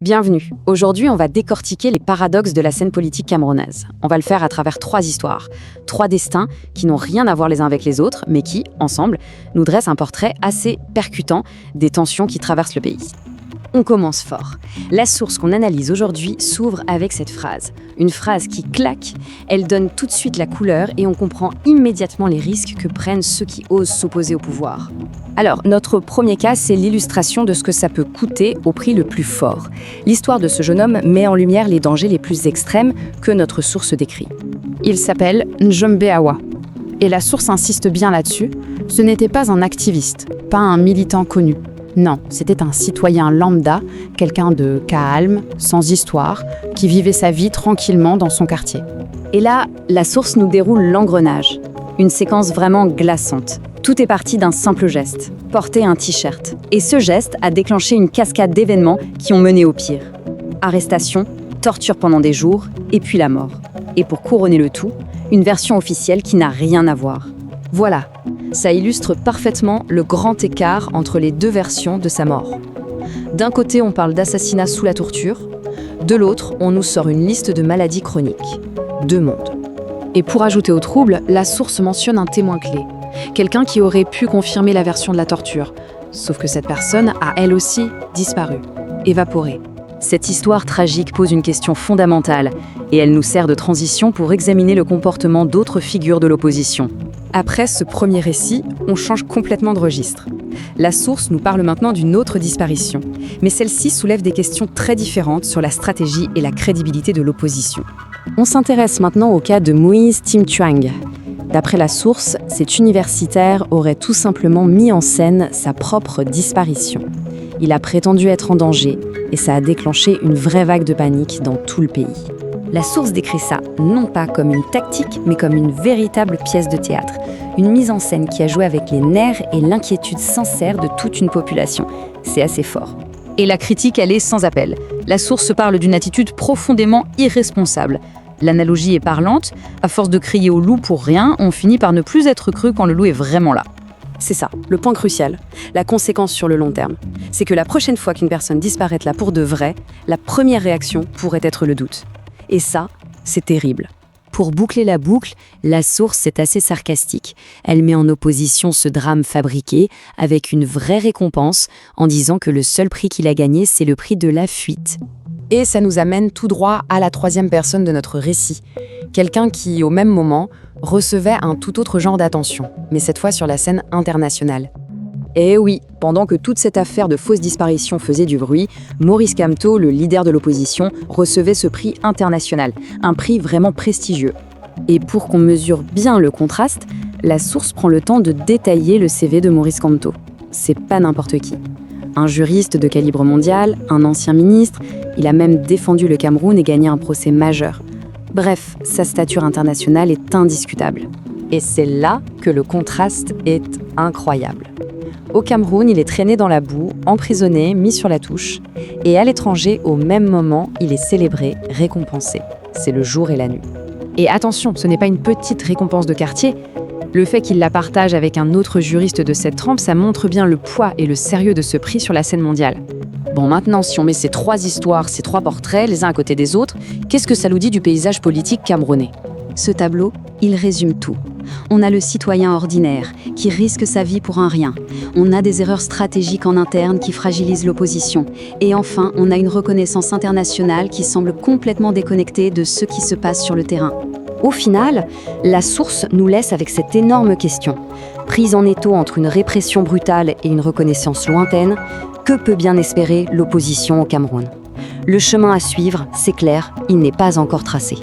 Bienvenue. Aujourd'hui, on va décortiquer les paradoxes de la scène politique camerounaise. On va le faire à travers 3 histoires, 3 destins qui n'ont rien à voir les uns avec les autres, mais qui, ensemble, nous dressent un portrait assez percutant des tensions qui traversent le pays. On commence fort. La source qu'on analyse aujourd'hui s'ouvre avec cette phrase. Une phrase qui claque, elle donne tout de suite la couleur et on comprend immédiatement les risques que prennent ceux qui osent s'opposer au pouvoir. Alors, notre premier cas, c'est l'illustration de ce que ça peut coûter au prix le plus fort. L'histoire de ce jeune homme met en lumière les dangers les plus extrêmes que notre source décrit. Il s'appelle Njombe Awa. Et la source insiste bien là-dessus, ce n'était pas un activiste, pas un militant connu. Non, c'était un citoyen lambda, quelqu'un de calme, sans histoire, qui vivait sa vie tranquillement dans son quartier. Et là, la source nous déroule l'engrenage. Une séquence vraiment glaçante. Tout est parti d'un simple geste, porter un t-shirt. Et ce geste a déclenché une cascade d'événements qui ont mené au pire. Arrestation, torture pendant des jours, et puis la mort. Et pour couronner le tout, une version officielle qui n'a rien à voir. Voilà, ça illustre parfaitement le grand écart entre les deux versions de sa mort. D'un côté, on parle d'assassinat sous la torture, de l'autre, on nous sort une liste de maladies chroniques. 2 mondes. Et pour ajouter au trouble, la source mentionne un témoin clé. Quelqu'un qui aurait pu confirmer la version de la torture. Sauf que cette personne a elle aussi disparu, évaporée. Cette histoire tragique pose une question fondamentale, et elle nous sert de transition pour examiner le comportement d'autres figures de l'opposition. Après ce premier récit, on change complètement de registre. La source nous parle maintenant d'une autre disparition, mais celle-ci soulève des questions très différentes sur la stratégie et la crédibilité de l'opposition. On s'intéresse maintenant au cas de Moïse Timtwang. D'après la source, cet universitaire aurait tout simplement mis en scène sa propre disparition. Il a prétendu être en danger et ça a déclenché une vraie vague de panique dans tout le pays. La source décrit ça non pas comme une tactique, mais comme une véritable pièce de théâtre. Une mise en scène qui a joué avec les nerfs et l'inquiétude sincère de toute une population. C'est assez fort. Et la critique, elle est sans appel. La source parle d'une attitude profondément irresponsable. L'analogie est parlante, à force de crier au loup pour rien, on finit par ne plus être cru quand le loup est vraiment là. C'est ça, le point crucial, la conséquence sur le long terme. C'est que la prochaine fois qu'une personne disparaît là pour de vrai, la première réaction pourrait être le doute. Et ça, c'est terrible. Pour boucler la boucle, la source est assez sarcastique. Elle met en opposition ce drame fabriqué avec une vraie récompense en disant que le seul prix qu'il a gagné, c'est le prix de la fuite. Et ça nous amène tout droit à la 3e personne de notre récit. Quelqu'un qui, au même moment, recevait un tout autre genre d'attention, mais cette fois sur la scène internationale. Et oui, pendant que toute cette affaire de fausse disparition faisait du bruit, Maurice Kamto, le leader de l'opposition, recevait ce prix international, un prix vraiment prestigieux. Et pour qu'on mesure bien le contraste, la source prend le temps de détailler le CV de Maurice Kamto. C'est pas n'importe qui. Un juriste de calibre mondial, un ancien ministre, il a même défendu le Cameroun et gagné un procès majeur. Bref, sa stature internationale est indiscutable. Et c'est là que le contraste est incroyable. Au Cameroun, il est traîné dans la boue, emprisonné, mis sur la touche. Et à l'étranger, au même moment, il est célébré, récompensé. C'est le jour et la nuit. Et attention, ce n'est pas une petite récompense de quartier. Le fait qu'il la partage avec un autre juriste de cette trempe, ça montre bien le poids et le sérieux de ce prix sur la scène mondiale. Bon, maintenant, si on met ces 3 histoires, ces 3 portraits, les uns à côté des autres, qu'est-ce que ça nous dit du paysage politique camerounais ? Ce tableau, il résume tout. On a le citoyen ordinaire qui risque sa vie pour un rien. On a des erreurs stratégiques en interne qui fragilisent l'opposition. Et enfin, on a une reconnaissance internationale qui semble complètement déconnectée de ce qui se passe sur le terrain. Au final, la source nous laisse avec cette énorme question. Prise en étau entre une répression brutale et une reconnaissance lointaine, que peut bien espérer l'opposition au Cameroun ? Le chemin à suivre, c'est clair, il n'est pas encore tracé.